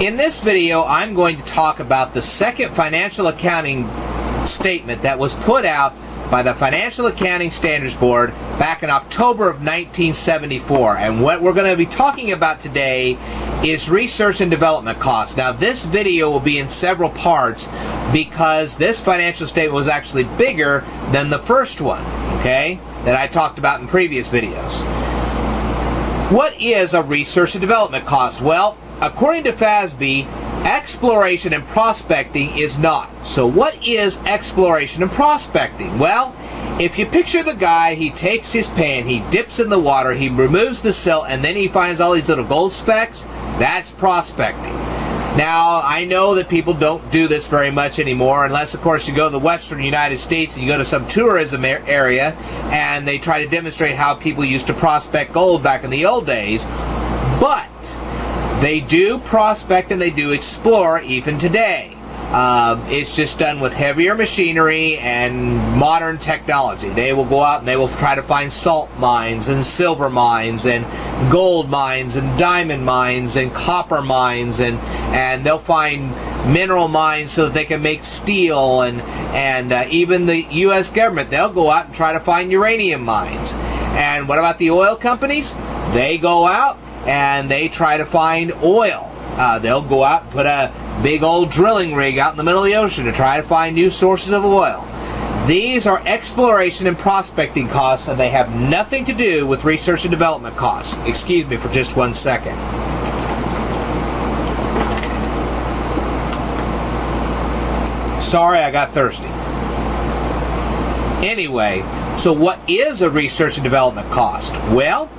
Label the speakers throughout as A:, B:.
A: In this video, I'm going to talk about the second financial accounting statement that was put out by the Financial Accounting Standards Board back in October of 1974. And what we're going to be talking about today is research and development costs. Now, this video will be in several parts because this financial statement was actually bigger than the first one, okay, that I talked about in previous videos. What is a research and development cost? Well, according to FASB, exploration and prospecting is not. So what is exploration and prospecting? Well, if you picture the guy, he takes his pan, he dips in the water, he removes the silt, and then he finds all these little gold specks, that's prospecting. Now, I know that people don't do this very much anymore, unless, of course, you go to the western United States and you go to some tourism area and they try to demonstrate how people used to prospect gold back in the old days. But they do prospect and they do explore even today. It's just done with heavier machinery and modern technology. They will go out and they will try to find salt mines and silver mines and gold mines and diamond mines and copper mines, and they'll find mineral mines so that they can make steel, and even the U.S. government, they'll go out and try to find uranium mines. And what about the oil companies? They go out and they try to find oil. They'll go out and put a big old drilling rig out in the middle of the ocean to try to find new sources of oil. These are exploration and prospecting costs, and they have nothing to do with research and development costs. Excuse me for just 1 second. Sorry, I got thirsty. Anyway, so what is a research and development cost? Well,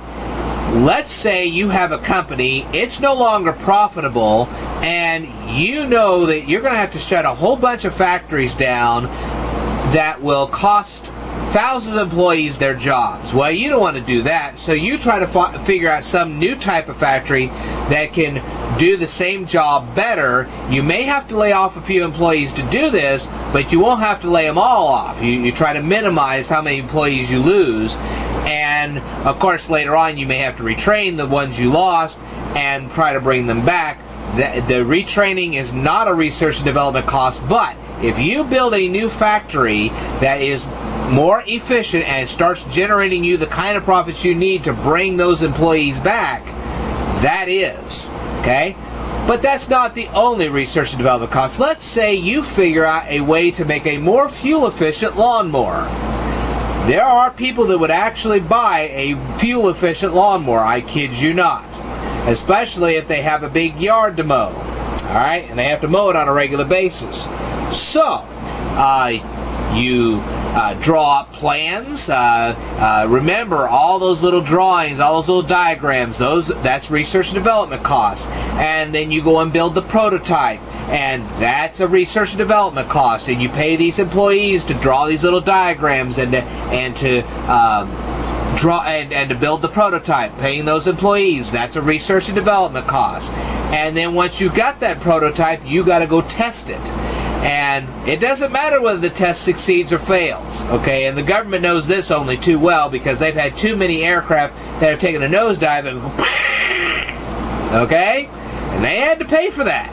A: let's say you have a company, it's no longer profitable, and you know that you're going to have to shut a whole bunch of factories down that will cost thousands of employees their jobs. Well, you don't want to do that, so you try to figure out some new type of factory that can do the same job better. You may have to lay off a few employees to do this, but you won't have to lay them all off. You try to minimize how many employees you lose. And of course, later on, you may have to retrain the ones you lost and try to bring them back. The retraining is not a research and development cost, but if you build a new factory that is more efficient and starts generating you the kind of profits you need to bring those employees back, that is, okay? But that's not the only research and development cost. Let's say you figure out a way to make a more fuel-efficient lawnmower. There are people that would actually buy a fuel-efficient lawnmower, I kid you not. Especially if they have a big yard to mow. Alright? And they have to mow it on a regular basis. So, you draw up plans. Remember, all those little drawings, all those little diagrams, that's research and development costs. And then you go and build the prototype, and that's a research and development cost. And you pay these employees to draw these little diagrams and to draw and to build the prototype. Paying those employees, that's a research and development cost. And then once you got that prototype, you got to go test it. And it doesn't matter whether the test succeeds or fails, okay? And the government knows this only too well because they've had too many aircraft that have taken a nosedive and okay? And they had to pay for that.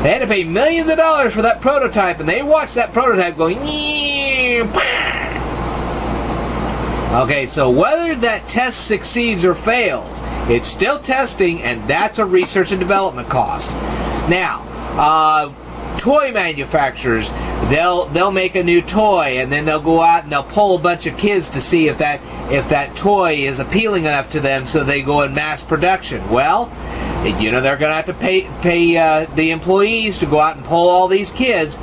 A: They had to pay millions of dollars for that prototype, and they watched that prototype going okay, so whether that test succeeds or fails, it's still testing, and that's a research and development cost. Now, toy manufacturers, they'll make a new toy, and then they'll go out and they'll poll a bunch of kids to see if that toy is appealing enough to them, so they go in mass production. Well, you know, they're going to have to pay the employees to go out and poll all these kids.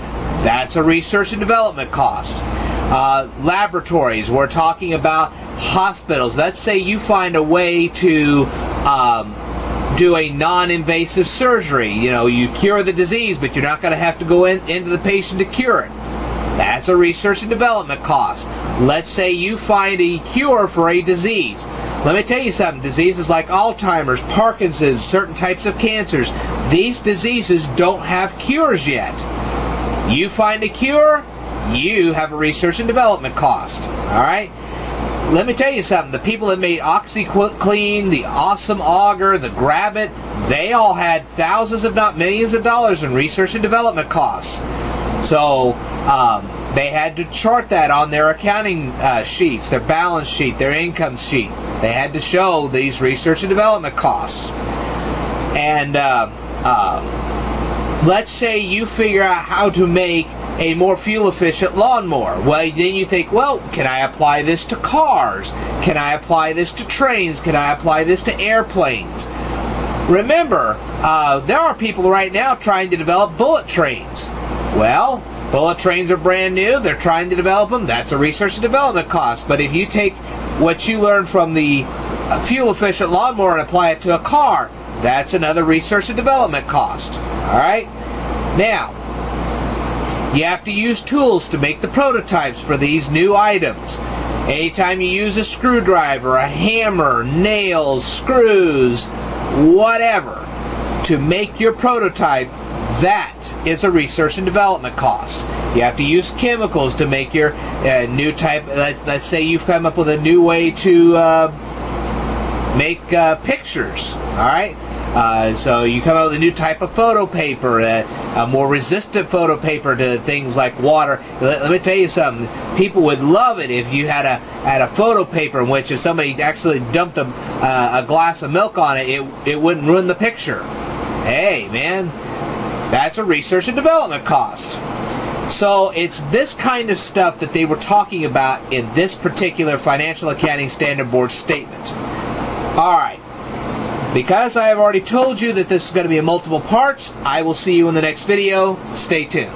A: That's a research and development cost. Laboratories, we're talking about hospitals. Let's say you find a way to do a non-invasive surgery. You know, you cure the disease, but you're not going to have to go into the patient to cure it. That's a research and development cost. Let's say you find a cure for a disease. Let me tell you something. Diseases like Alzheimer's, Parkinson's, certain types of cancers, these diseases don't have cures yet. You find a cure, you have a research and development cost. All right? Let me tell you something. The people that made OxyClean, the Awesome Auger, the Grab-It, they all had thousands, if not millions of dollars in research and development costs. So they had to chart that on their accounting sheets, their balance sheet, their income sheet. They had to show these research and development costs. And let's say you figure out how to make a more fuel-efficient lawnmower. Well, then you think, well, can I apply this to cars? Can I apply this to trains? Can I apply this to airplanes? Remember, there are people right now trying to develop bullet trains. Well, bullet trains are brand new. They're trying to develop them. That's a research and development cost. But if you take what you learned from the fuel-efficient lawnmower and apply it to a car, that's another research and development cost. All right? Now, you have to use tools to make the prototypes for these new items. Anytime you use a screwdriver, a hammer, nails, screws, whatever, to make your prototype, that is a research and development cost. You have to use chemicals to make your new type. Let's say you've come up with a new way to make pictures. All right? So you come up with a new type of photo paper, a more resistant photo paper to things like water. Let me tell you something. People would love it if you had a photo paper in which if somebody actually dumped a glass of milk on it, it wouldn't ruin the picture. Hey, man, that's a research and development cost. So it's this kind of stuff that they were talking about in this particular Financial Accounting Standard Board statement. All right. Because I have already told you that this is going to be in multiple parts, I will see you in the next video. Stay tuned.